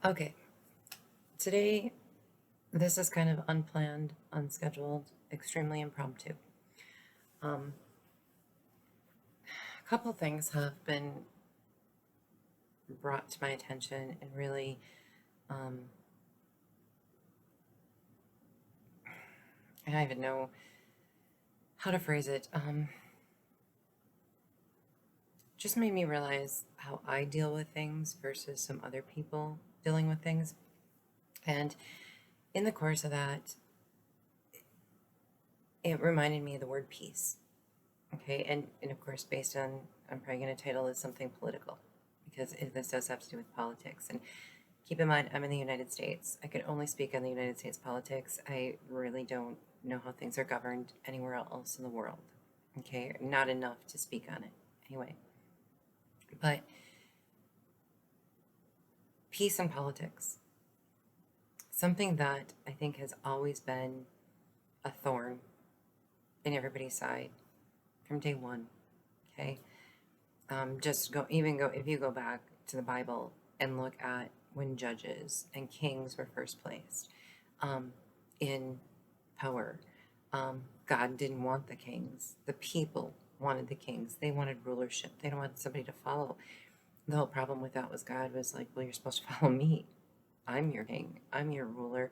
Okay, today this is kind of unplanned, unscheduled, extremely impromptu. A couple things have been brought to my attention and really, um, I don't even know how to phrase it, just made me realize how I deal with things versus some other people dealing with things. And in the course of that, it reminded me of the word peace. Okay, and of course, based on, I'm probably going to title this something political because this does have to do with politics. And keep in mind, I'm in the United States. I can only speak on the United States politics. I really don't know how things are governed anywhere else in the world. Okay, not enough to speak on it anyway. But peace and politics, something that I think has always been a thorn in everybody's side from day one. Okay, just go even go if you go back to the Bible and look at when judges and kings were first placed in power. God didn't want the kings. The people wanted the kings. They wanted rulership. They don't want somebody to follow. The whole problem with that was God was like, well, you're supposed to follow me. I'm your king. I'm your ruler.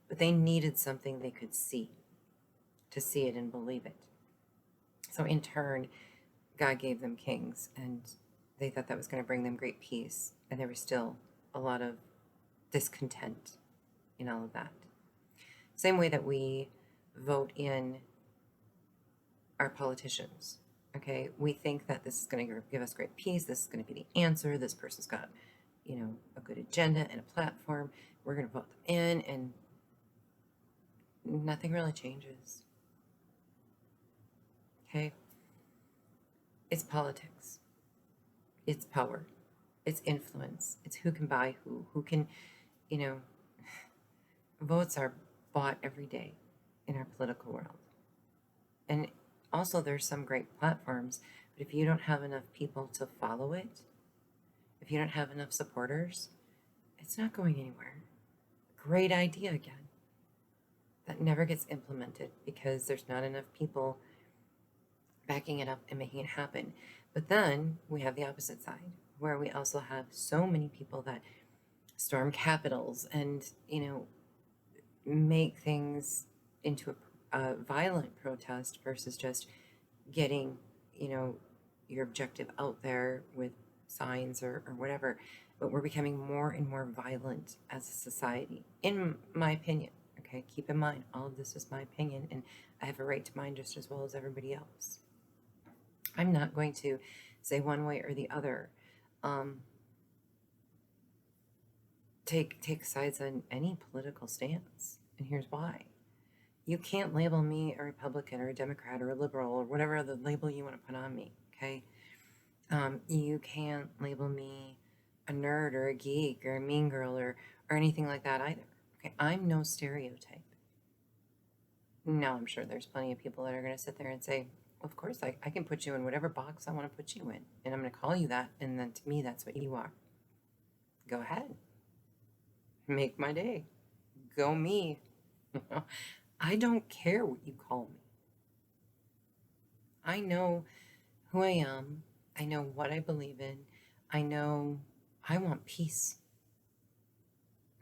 But they needed something they could see to see it and believe it. So in turn, God gave them kings, and they thought that was going to bring them great peace. And there was still a lot of discontent in all of that. Same way that we vote in our politicians. Okay, we think that this is going to give us great peace. This is going to be the answer. This person's got, a good agenda and a platform. We're going to vote them in, and nothing really changes. Okay, it's politics. It's power. It's influence. It's who can buy who. Who can, you know, votes are bought every day in our political world. And also, there's some great platforms, but if you don't have enough people to follow it, if you don't have enough supporters, it's not going anywhere. Great idea again. That never gets implemented because there's not enough people backing it up and making it happen. But then we have the opposite side, where we also have so many people that storm capitals and, make things into a violent protest versus just getting, your objective out there with signs or whatever. But we're becoming more and more violent as a society, in my opinion. Okay, keep in mind, all of this is my opinion, and I have a right to mine just as well as everybody else. I'm not going to say one way or the other. Um, take sides on any political stance, and here's why. You can't label me a Republican or a Democrat or a liberal or whatever the label you want to put on me. Okay, you can't label me a nerd or a geek or a mean girl or anything like that either. Okay, I'm no stereotype. Now, I'm sure there's plenty of people that are going to sit there and say, well, of course, I can put you in whatever box I want to put you in, and I'm going to call you that, and then to me, that's what you are. Go ahead, make my day. Go me. I don't care what you call me. I know who I am. I know what I believe in. I know I want peace.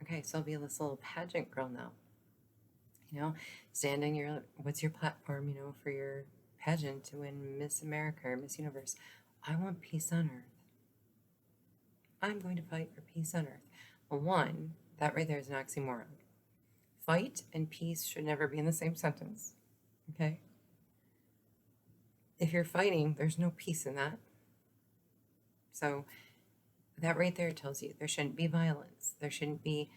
Okay, so I'll be this little pageant girl now. Stand in what's your platform, for your pageant to win Miss America or Miss Universe. I want peace on earth. I'm going to fight for peace on earth. Well, one, that right there is an oxymoron. Fight and peace should never be in the same sentence. Okay? If you're fighting, there's no peace in that. So that right there tells you there shouldn't be violence. There shouldn't be,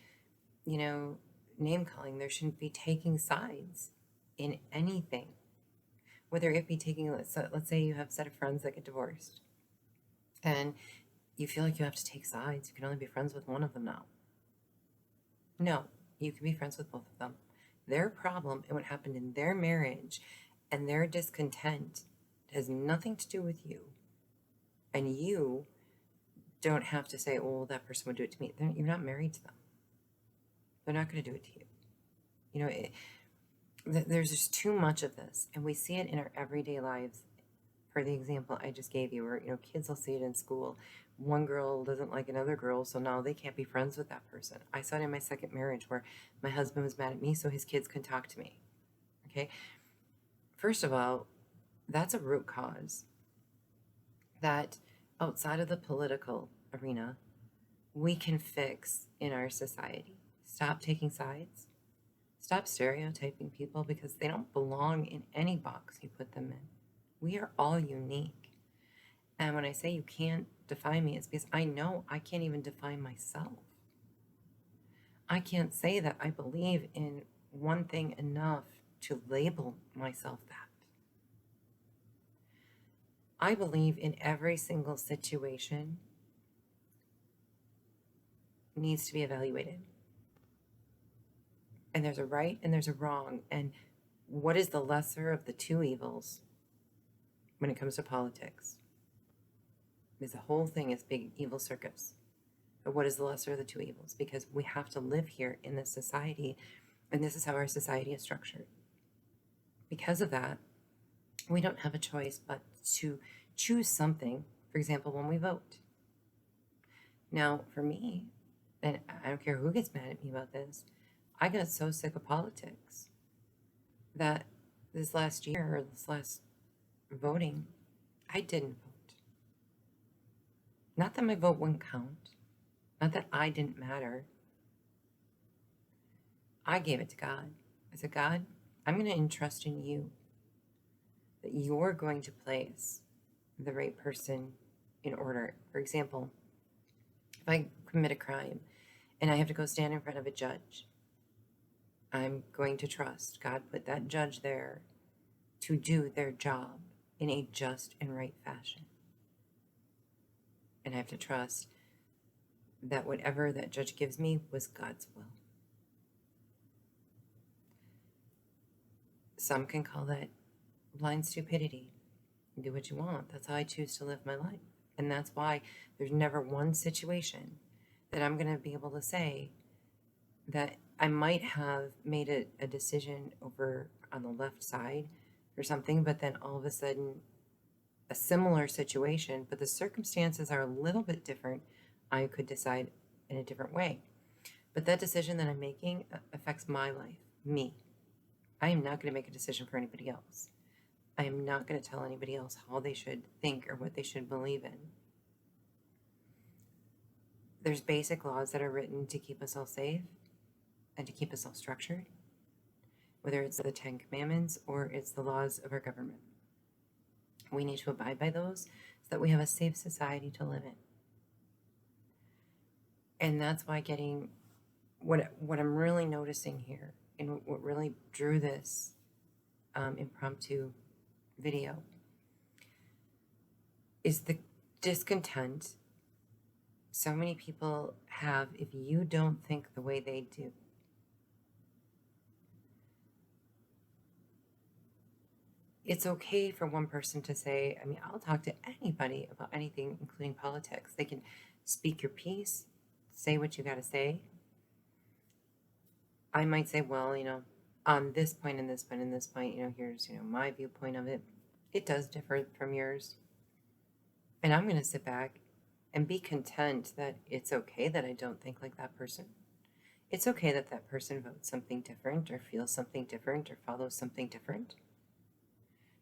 name calling. There shouldn't be taking sides in anything. Whether it be taking, let's say you have a set of friends that get divorced and you feel like you have to take sides. You can only be friends with one of them now. No, you can be friends with both of them. Their problem and what happened in their marriage and their discontent has nothing to do with you. And you don't have to say, oh, that person would do it to me. You're not married to them. They're not going to do it to you. You know, there's just too much of this, and we see it in our everyday lives. For the example I just gave you, where kids will see it in school. One girl doesn't like another girl, so now they can't be friends with that person. I saw it in my second marriage where my husband was mad at me, so his kids couldn't talk to me. Okay, first of all, that's a root cause that outside of the political arena we can fix in our society. Stop taking sides. Stop stereotyping people because they don't belong in any box you put them in. We are all unique. And when I say you can't define me, it's because I know I can't even define myself. I can't say that I believe in one thing enough to label myself that. I believe in every single situation needs to be evaluated. And there's a right and there's a wrong. And what is the lesser of the two evils when it comes to politics? Because the whole thing is big evil circus. But what is the lesser of the two evils? Because we have to live here in this society, and this is how our society is structured. Because of that, we don't have a choice but to choose something, for example, when we vote. Now, for me, and I don't care who gets mad at me about this, I got so sick of politics that this last year, or this last voting, I didn't vote. Not that my vote wouldn't count, not that I didn't matter. I gave it to God. I said, God, I'm going to entrust in you that you're going to place the right person in order. For example, if I commit a crime and I have to go stand in front of a judge, I'm going to trust God put that judge there to do their job in a just and right fashion. And I have to trust that whatever that judge gives me was God's will. Some can call that blind stupidity. Do what you want. That's how I choose to live my life. And that's why there's never one situation that I'm going to be able to say that I might have made a decision over on the left side or something, but then all of a sudden a similar situation, but the circumstances are a little bit different, I could decide in a different way. But that decision that I'm making affects my life, me. I am not going to make a decision for anybody else. I am not going to tell anybody else how they should think or what they should believe in. There's basic laws that are written to keep us all safe and to keep us all structured, whether it's the 10 Commandments or it's the laws of our government. We need to abide by those so that we have a safe society to live in. And that's why getting what I'm really noticing here, and what really drew this impromptu video, is the discontent so many people have if you don't think the way they do. It's okay for one person to say, I mean, I'll talk to anybody about anything, including politics. They can speak your piece, say what you got to say. I might say, well, on this point and this point and this point, here's, my viewpoint of it. It does differ from yours. And I'm going to sit back and be content that it's okay that I don't think like that person. It's okay that that person votes something different or feels something different or follows something different.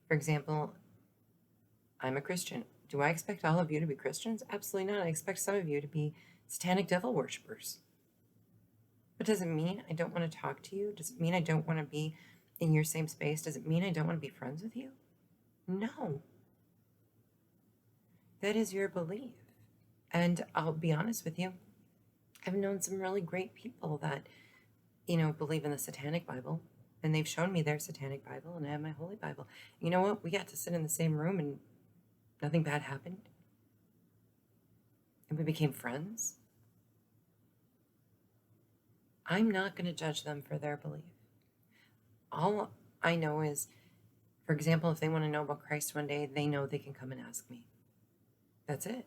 For example, I'm a Christian. Do I expect all of you to be Christians? Absolutely not. I expect some of you to be satanic devil worshippers. But does it mean I don't want to talk to you? Does it mean I don't want to be in your same space? Does it mean I don't want to be friends with you? No. That is your belief. And I'll be honest with you, I've known some really great people that, believe in the Satanic Bible. And they've shown me their Satanic Bible, and I have my Holy Bible. You know what? We got to sit in the same room and nothing bad happened. And we became friends. I'm not going to judge them for their belief. All I know is, for example, if they want to know about Christ one day, they know they can come and ask me. That's it.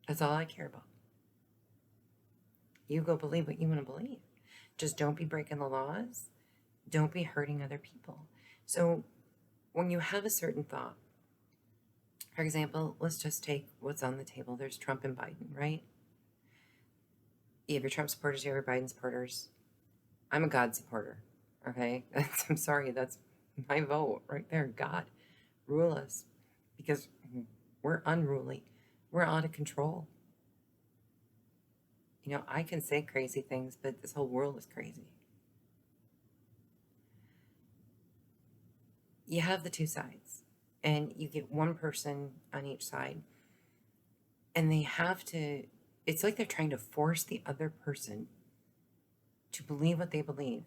That's all I care about. You go believe what you want to believe. Just don't be breaking the laws. Don't be hurting other people. So when you have a certain thought, for example, let's just take what's on the table. There's Trump and Biden, right? You have your Trump supporters, you have your Biden supporters. I'm a God supporter, okay? I'm sorry, that's my vote right there. God, rule us, because we're unruly. We're out of control. You know, I can say crazy things, but this whole world is crazy. You have the two sides, and you get one person on each side, and they have to, it's like they're trying to force the other person to believe what they believe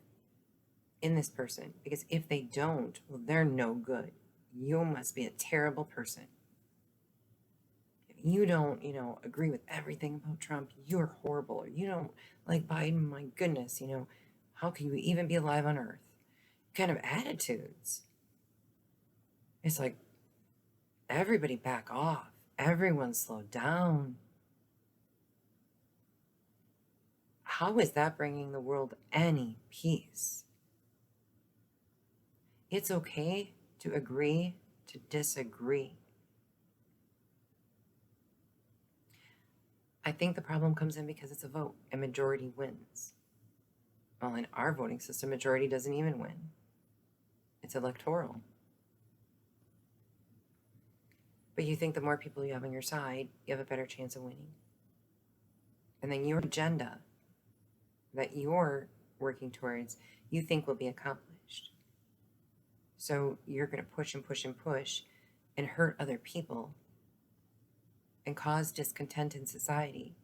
in this person, because if they don't, well, they're no good. You must be a terrible person. If you don't, agree with everything about Trump, you're horrible. Or you don't like Biden, my goodness, how can you even be alive on earth? Kind of attitudes. It's like, everybody back off. Everyone slow down. How is that bringing the world any peace? It's okay to agree to disagree. I think the problem comes in because it's a vote and majority wins. Well, in our voting system, majority doesn't even win. It's electoral. But you think the more people you have on your side, you have a better chance of winning. And then your agenda that you're working towards, you think will be accomplished. So you're going to push and push and push and hurt other people and cause discontent in society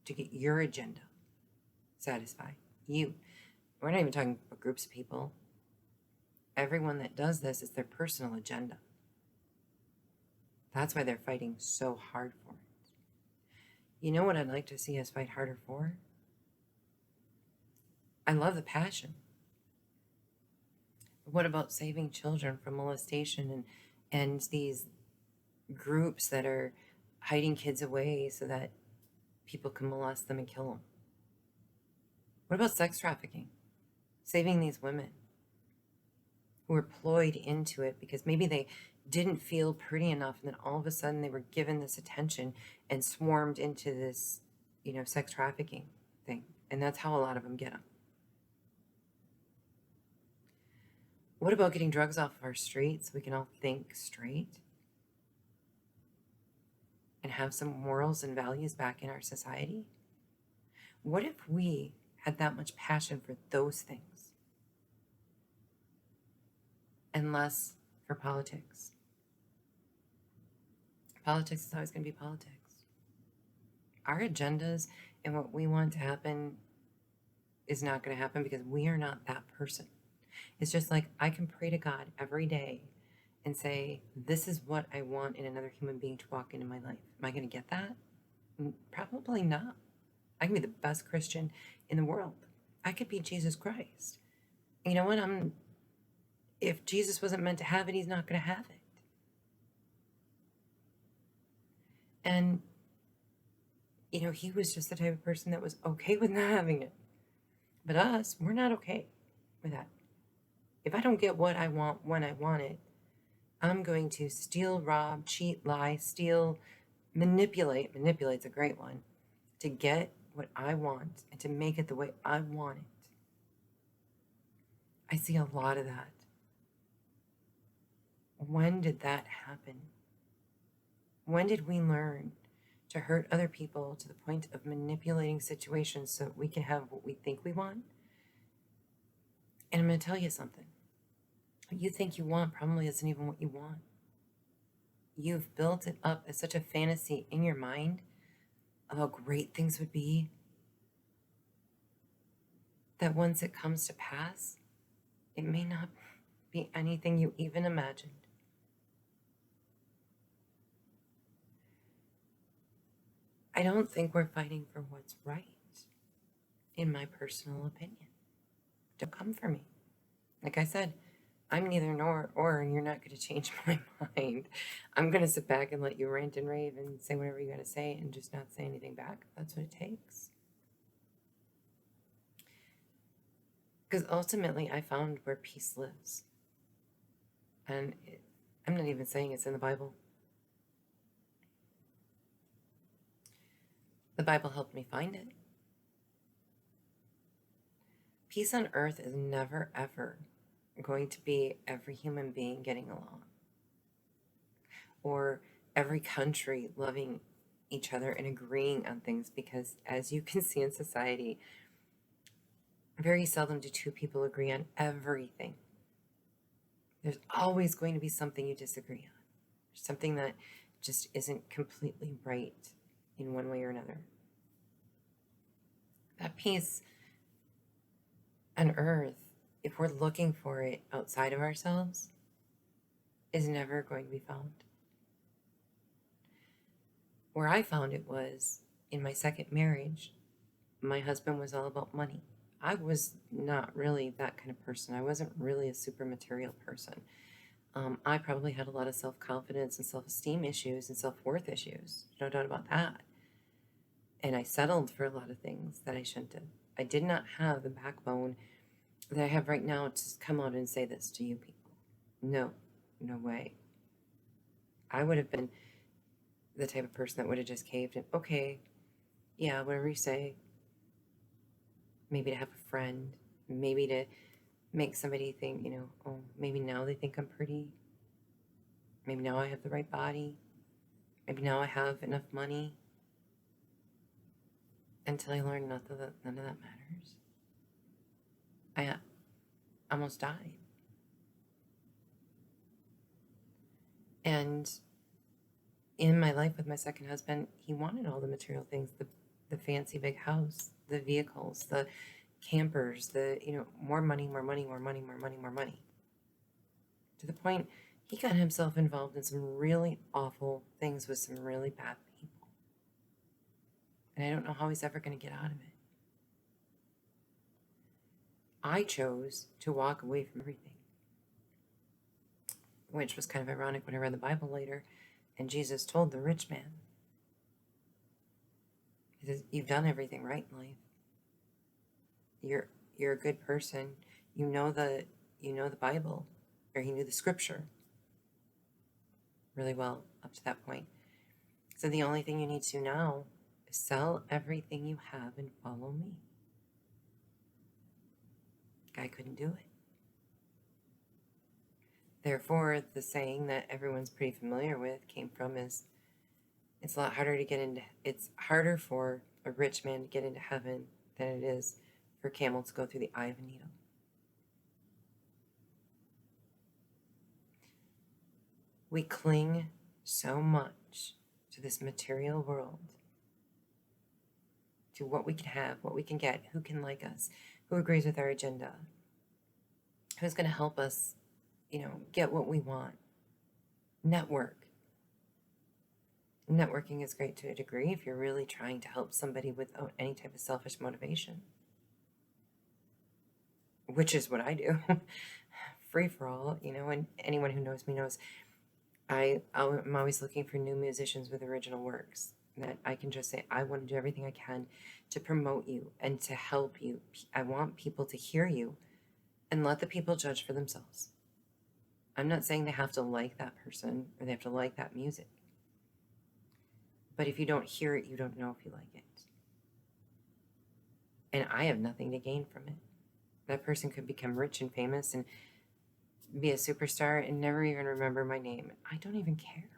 to get your agenda satisfied. You. We're not even talking about groups of people. Everyone that does this is their personal agenda. That's why they're fighting so hard for it. You know what I'd like to see us fight harder for? I love the passion. What about saving children from molestation and these groups that are hiding kids away so that people can molest them and kill them? What about sex trafficking? Saving these women who were ployed into it because maybe they didn't feel pretty enough, and then all of a sudden they were given this attention and swarmed into this, sex trafficking thing. And that's how a lot of them get them. What about getting drugs off of our streets so we can all think straight and have some morals and values back in our society? What if we had that much passion for those things and less for politics? Politics is always going to be politics. Our agendas and what we want to happen is not going to happen because we are not that person. It's just like I can pray to God every day and say, this is what I want in another human being to walk into my life. Am I going to get that? Probably not. I can be the best Christian in the world. I could be Jesus Christ. You know what? If Jesus wasn't meant to have it, he's not going to have it. And, he was just the type of person that was okay with not having it. But us, we're not okay with that. If I don't get what I want when I want it, I'm going to steal, rob, cheat, lie, steal, manipulate. Manipulate's a great one. To get what I want and to make it the way I want it. I see a lot of that. When did that happen? When did we learn to hurt other people to the point of manipulating situations so we can have what we think we want? And I'm going to tell you something. What you think you want probably isn't even what you want. You've built it up as such a fantasy in your mind of how great things would be that once it comes to pass, it may not be anything you even imagined. I don't think we're fighting for what's right, in my personal opinion. Don't come for me. Like I said, I'm neither nor, or you're not going to change my mind. I'm going to sit back and let you rant and rave and say whatever you got to say and just not say anything back. That's what it takes. Because ultimately, I found where peace lives. And I'm not even saying it's in the Bible. The Bible helped me find it. Peace on earth is never, ever going to be every human being getting along, or every country loving each other and agreeing on things, because as you can see in society, very seldom do two people agree on everything. There's always going to be something you disagree on, something that just isn't completely right in one way or another. That peace on earth, if we're looking for it outside of ourselves, is never going to be found. Where I found it was in my second marriage. My husband was all about money. I was not really that kind of person. I wasn't really a super material person. I probably had a lot of self-confidence and self-esteem issues and self-worth issues. No doubt about that. And I settled for a lot of things that I shouldn't have. I did not have the backbone that I have right now to come out and say this to you people. No, no way. I would have been the type of person that would have just caved and, okay, yeah, whatever you say. Maybe to have a friend, maybe to make somebody think, oh, maybe now they think I'm pretty. Maybe now I have the right body. Maybe now I have enough money. Until I learned none of that matters. I almost died. And in my life with my second husband, he wanted all the material things, the fancy big house, the vehicles, the campers, the, more money, more money, more money, more money, more money. To the point he got himself involved in some really awful things with some really bad people. And I don't know how he's ever going to get out of it. I chose to walk away from everything, which was kind of ironic when I read the Bible later, and Jesus told the rich man, he says, you've done everything right in life. You're a good person. You know the Bible, or he knew the scripture really well up to that point. So the only thing you need to now is sell everything you have and follow me. Guy couldn't do it. Therefore, the saying that everyone's pretty familiar with came from is, it's harder for a rich man to get into heaven than it is for a camel to go through the eye of a needle. We cling so much to this material world, to what we can have, what we can get, who can like us, who agrees with our agenda, who's going to help us, get what we want. Networking is great to a degree if you're really trying to help somebody without any type of selfish motivation, which is what I do. Free for all, and anyone who knows me knows I'm always looking for new musicians with original works that I can just say, I want to do everything I can to promote you and to help you. I want people to hear you and let the people judge for themselves. I'm not saying they have to like that person or they have to like that music. But if you don't hear it, you don't know if you like it. And I have nothing to gain from it. That person could become rich and famous and be a superstar and never even remember my name. I don't even care.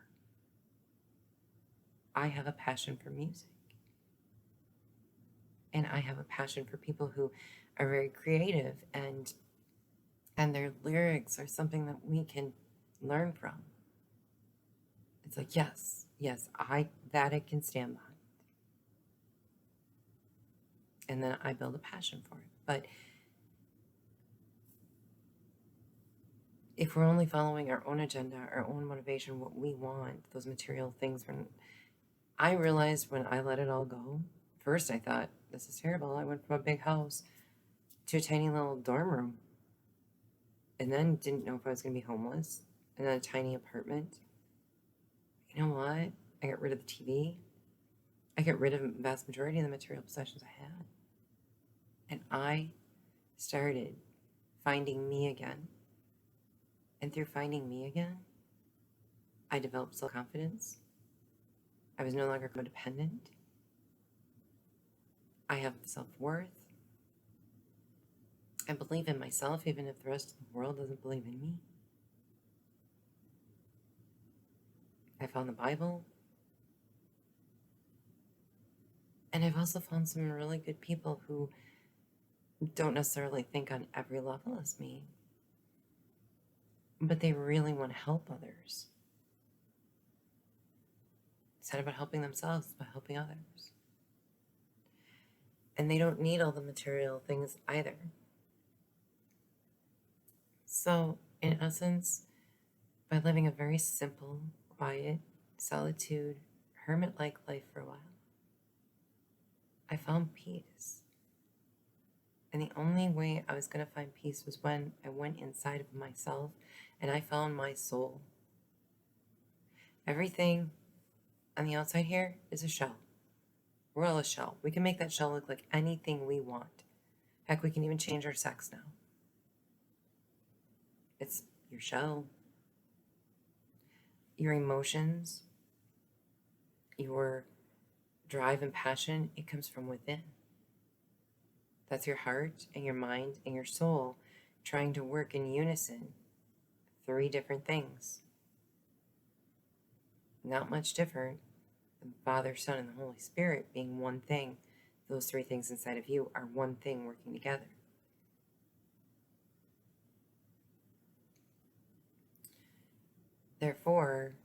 I have a passion for music. And I have a passion for people who are very creative and their lyrics are something that we can learn from. It's like, yes, I can stand behind. And then I build a passion for it. But if we're only following our own agenda, our own motivation, what we want, those material things, I realized when I let it all go, first I thought, this is terrible. I went from a big house to a tiny little dorm room. and then didn't know if I was going to be homeless, and then a tiny apartment. You know what? I got rid of the TV. I got rid of the vast majority of the material possessions I had. And I started finding me again. And through finding me again, I developed self-confidence. I was no longer codependent. I have self-worth. I believe in myself, even if the rest of the world doesn't believe in me. I found the Bible. And I've also found some really good people who don't necessarily think on every level as me, but they really want to help others. It's not about helping themselves, it's about helping others. And they don't need all the material things either. So, in essence, by living a very simple, quiet, solitude, hermit-like life for a while, I found peace. And the only way I was going to find peace was when I went inside of myself and I found my soul. Everything on the outside here is a shell. We're all a shell. We can make that shell look like anything we want. Heck, we can even change our sex now. It's your shell. Your emotions, your drive and passion, it comes from within. That's your heart and your mind and your soul trying to work in unison. 3 different things. Not much different than Father, Son, and the Holy Spirit being one thing. Those 3 things inside of you are one thing working together. Therefore,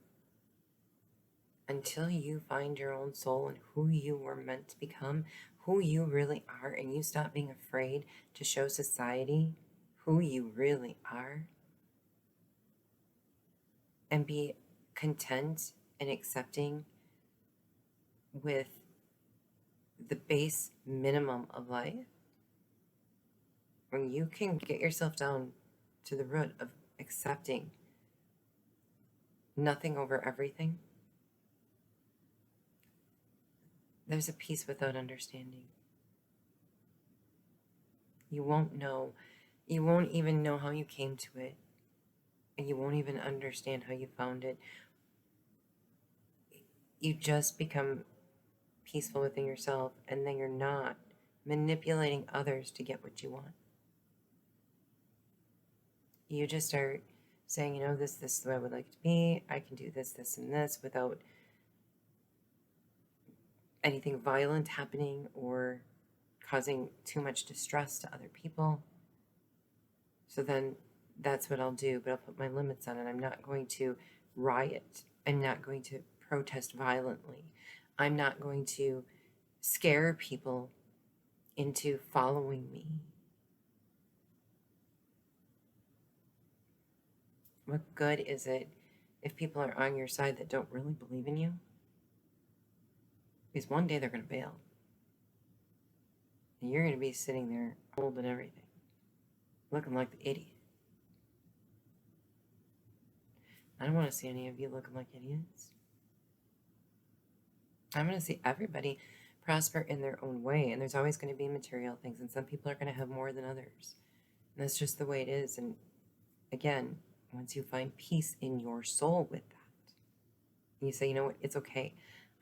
until you find your own soul and who you were meant to become, who you really are, and you stop being afraid to show society who you really are, and be content and accepting with the base minimum of life, when you can get yourself down to the root of accepting nothing over everything, there's a peace without understanding. You won't know. You won't even know how you came to it. And you won't even understand how you found it. You just become peaceful within yourself, and then you're not manipulating others to get what you want. You just start saying, this is the way I would like it to be. I can do this, this, and this without anything violent happening or causing too much distress to other people. So then that's what I'll do, but I'll put my limits on it. I'm not going to riot. I'm not going to protest violently. I'm not going to scare people into following me. What good is it if people are on your side that don't really believe in you? Because one day they're going to bail. And you're going to be sitting there holding everything, looking like the idiot. I don't want to see any of you looking like idiots. I'm going to see everybody prosper in their own way. And there's always going to be material things. And some people are going to have more than others. And that's just the way it is. And again, once you find peace in your soul with that, and you say, you know what, it's okay.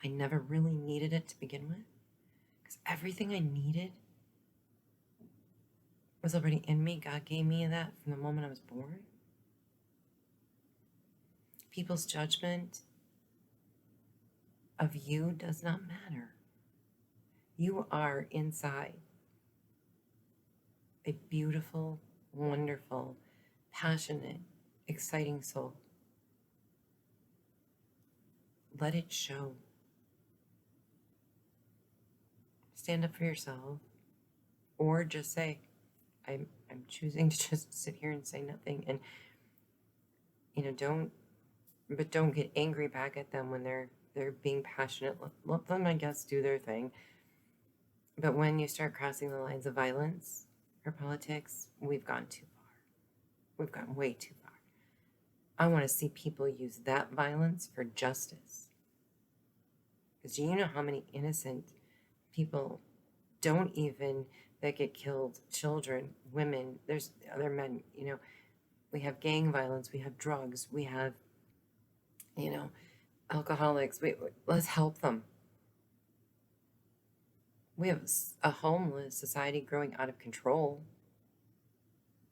I never really needed it to begin with. Because everything I needed was already in me. God gave me that from the moment I was born. People's judgment of you does not matter. You are inside a beautiful, wonderful, passionate, exciting soul. Let it show. Stand up for yourself, or just say, I'm choosing to just sit here and say nothing. And don't get angry back at them when they're being passionate. Let them, I guess, do their thing. But when you start crossing the lines of violence or politics, we've gone too far. We've gotten way too far. I want to see people use that violence for justice. Because do you know how many innocent people that get killed? Children, women, there's other men, we have gang violence, we have drugs, we have, alcoholics. Let's help them. We have a homeless society growing out of control.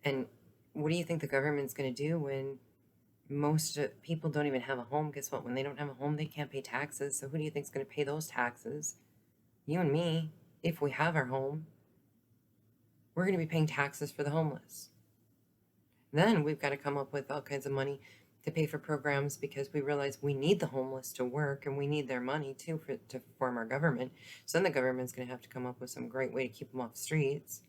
And what do you think the government's going to do when most people don't even have a home? Guess what? When they don't have a home, they can't pay taxes. So who do you think is going to pay those taxes? You and me, if we have our home. We're going to be paying taxes for the homeless. Then we've got to come up with all kinds of money to pay for programs because we realize we need the homeless to work and we need their money too to form our government. So then the government's going to have to come up with some great way to keep them off the streets.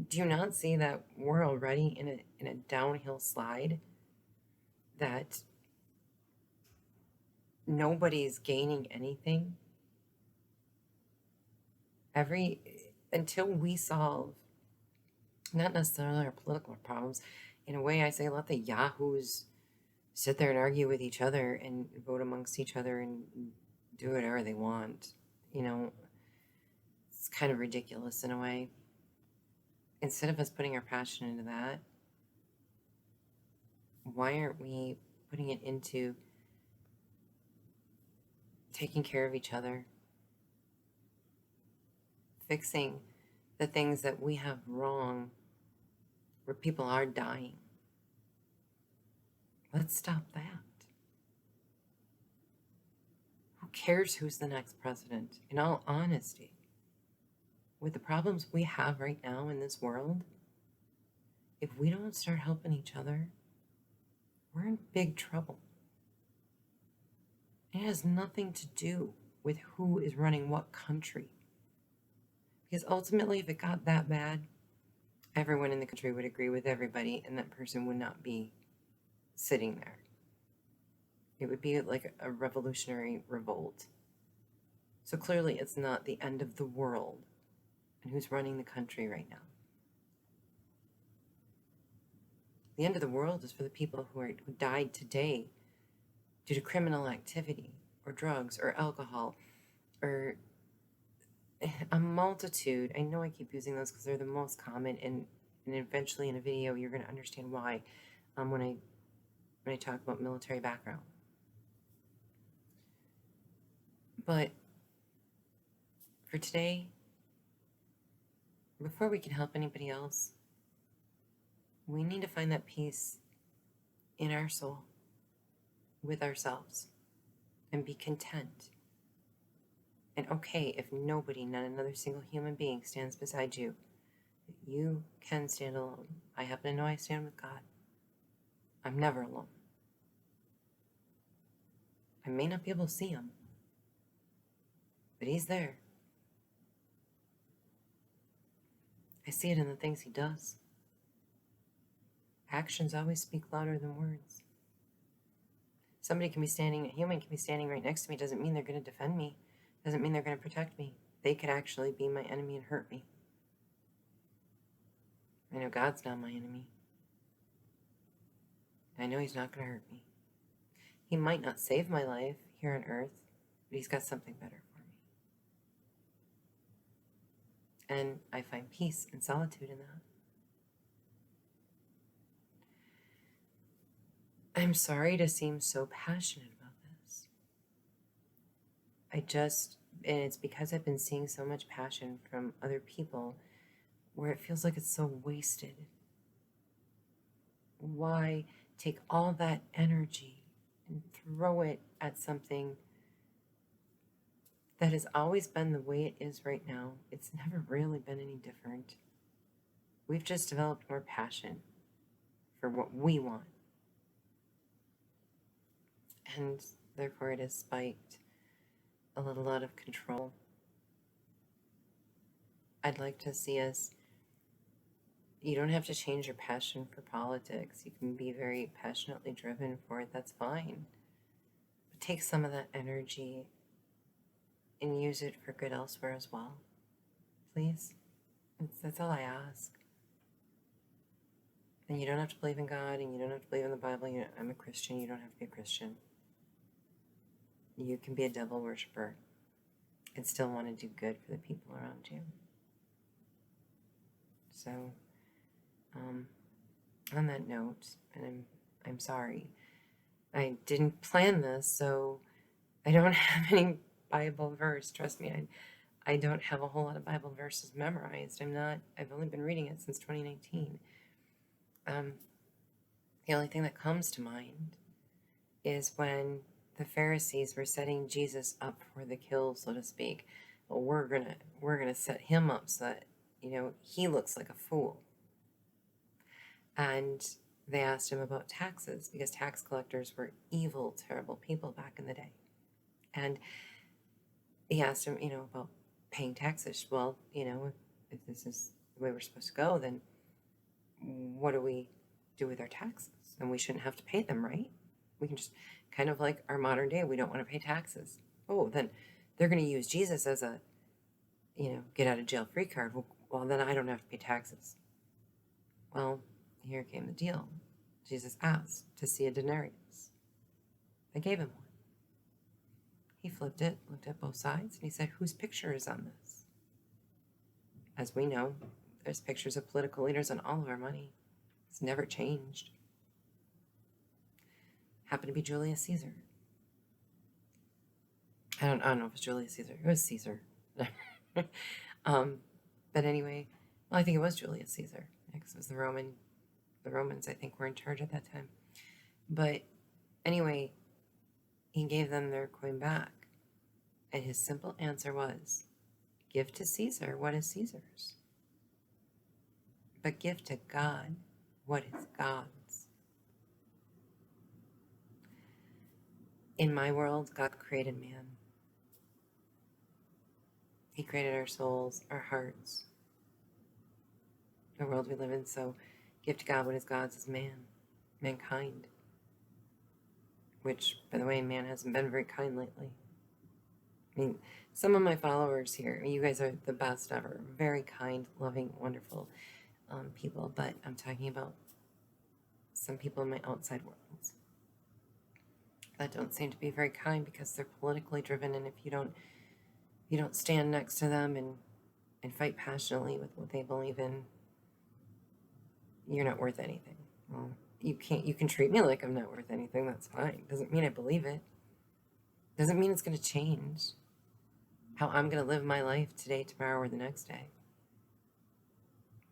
Do you not see that we're already in a downhill slide? That nobody's gaining anything? Until we solve not necessarily our political problems. In a way, I say let the yahoos sit there and argue with each other and vote amongst each other and do whatever they want. It's kind of ridiculous in a way. Instead of us putting our passion into that, why aren't we putting it into taking care of each other, fixing the things that we have wrong, where people are dying? Let's stop that. Who cares who's the next president? In all honesty, with the problems we have right now in this world, if we don't start helping each other, we're in big trouble. It has nothing to do with who is running what country. Because ultimately, if it got that bad, everyone in the country would agree with everybody, and that person would not be sitting there. It would be like a revolutionary revolt. So clearly, it's not the end of the world. And who's running the country right now? The end of the world is for the people who died today due to criminal activity, or drugs, or alcohol, or a multitude. I know I keep using those because they're the most common, and eventually in a video you're going to understand why when I talk about military background. But for today, before we can help anybody else, we need to find that peace in our soul with ourselves and be content. And okay, if nobody, not another single human being, stands beside you, you can stand alone. I happen to know I stand with God. I'm never alone. I may not be able to see him, but he's there. I see it in the things he does. Actions always speak louder than words. A human can be standing right next to me. Doesn't mean they're going to defend me. Doesn't mean they're going to protect me. They could actually be my enemy and hurt me. I know God's not my enemy. I know he's not going to hurt me. He might not save my life here on earth, but he's got something better for me. And I find peace and solitude in that. I'm sorry to seem so passionate about this. And it's because I've been seeing so much passion from other people where it feels like it's so wasted. Why take all that energy and throw it at something that has always been the way it is right now? It's never really been any different. We've just developed more passion for what we want. And therefore it has spiked a little out of control. I'd like to see us, you don't have to change your passion for politics. You can be very passionately driven for it, that's fine. But take some of that energy and use it for good elsewhere as well. Please. That's all I ask. And you don't have to believe in God, and you don't have to believe in the Bible. I'm a Christian. You don't have to be a Christian. You can be a devil worshiper and still want to do good for the people around you. So, on that note, and I'm sorry, I didn't plan this, so I don't have any Bible verse. Trust me, I don't have a whole lot of Bible verses memorized. I've only been reading it since 2019. The only thing that comes to mind is when the Pharisees were setting Jesus up for the kill, so to speak. Well, we're gonna set him up so that he looks like a fool. And they asked him about taxes because tax collectors were evil, terrible people back in the day. And he asked him, about paying taxes. Well, if this is the way we're supposed to go, then what do we do with our taxes? And we shouldn't have to pay them, right? We can just, kind of like our modern day, we don't want to pay taxes. Oh, then they're going to use Jesus as a, get out of jail free card. Well, then I don't have to pay taxes. Well, here came the deal. Jesus asked to see a denarius. They gave him one. He flipped it, looked at both sides, and he said, whose picture is on this? As we know, there's pictures of political leaders on all of our money. It's never changed. Happened to be Julius Caesar. I don't know if it's Julius Caesar. It was Caesar. But anyway, well, I think it was Julius Caesar, because it was the Romans, I think, were in charge at that time. But anyway, he gave them their coin back. And his simple answer was, give to Caesar what is Caesar's. But give to God what is God's. In my world, God created man. He created our souls, our hearts, the world we live in. So give to God what is God's is mankind. Which, by the way, man hasn't been very kind lately. I mean, some of my followers here, you guys are the best ever. Very kind, loving, wonderful people. But I'm talking about some people in my outside worlds that don't seem to be very kind because they're politically driven, and if you don't stand next to them and fight passionately with what they believe in, you're not worth anything. Well, you can treat me like I'm not worth anything, that's fine. Doesn't mean I believe it. Doesn't mean it's going to change how I'm going to live my life today, tomorrow, or the next day.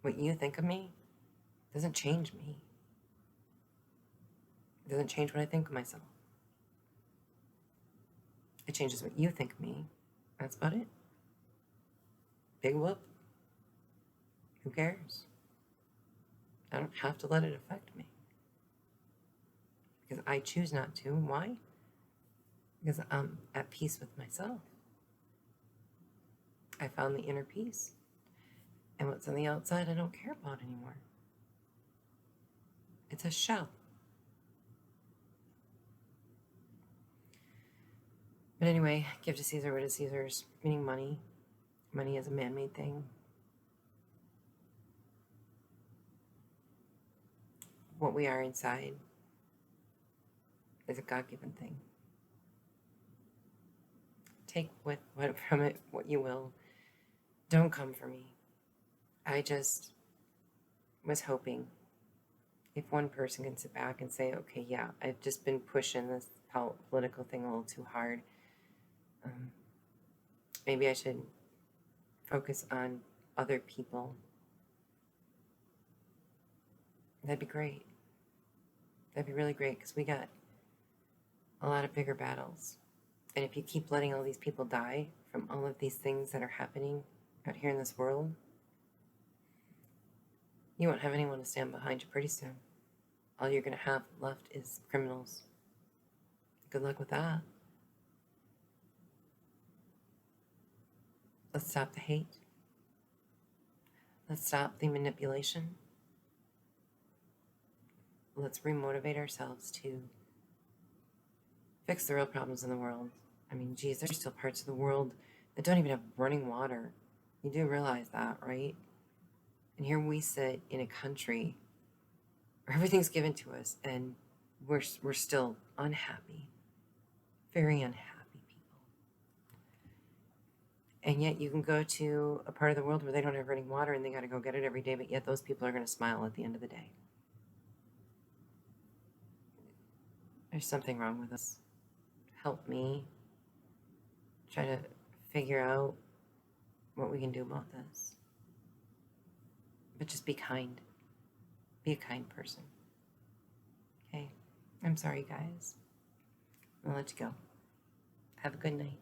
What you think of me doesn't change me. It doesn't change what I think of myself. It changes what you think of me. That's about it. Big whoop. Who cares? I don't have to let it affect me. Because I choose not to. Why? Because I'm at peace with myself. I found the inner peace. And what's on the outside, I don't care about anymore. It's a shell. But anyway, give to Caesar what is Caesar's, meaning money. Money is a man-made thing. What we are inside is a God-given thing. Take from it what you will. Don't come for me. I just was hoping if one person can sit back and say, okay, yeah, I've just been pushing this political thing a little too hard. Maybe I should focus on other people. That'd be great. That'd be really great because we got a lot of bigger battles. And if you keep letting all these people die from all of these things that are happening out here in this world, you won't have anyone to stand behind you pretty soon. All you're going to have left is criminals. Good luck with that. Let's stop the hate. Let's stop the manipulation. Let's remotivate ourselves to fix the real problems in the world. I mean, geez, there's still parts of the world that don't even have running water. You do realize that, right? And here we sit in a country Everything's given to us, and we're still unhappy, very unhappy people. And yet you can go to a part of the world where they don't have running water and they got to go get it every day, but yet those people are going to smile at the end of the day. There's something wrong with us. Help me try to figure out what we can do about this. But just be kind. Be a kind person. Okay? I'm sorry, guys. I'll let you go. Have a good night.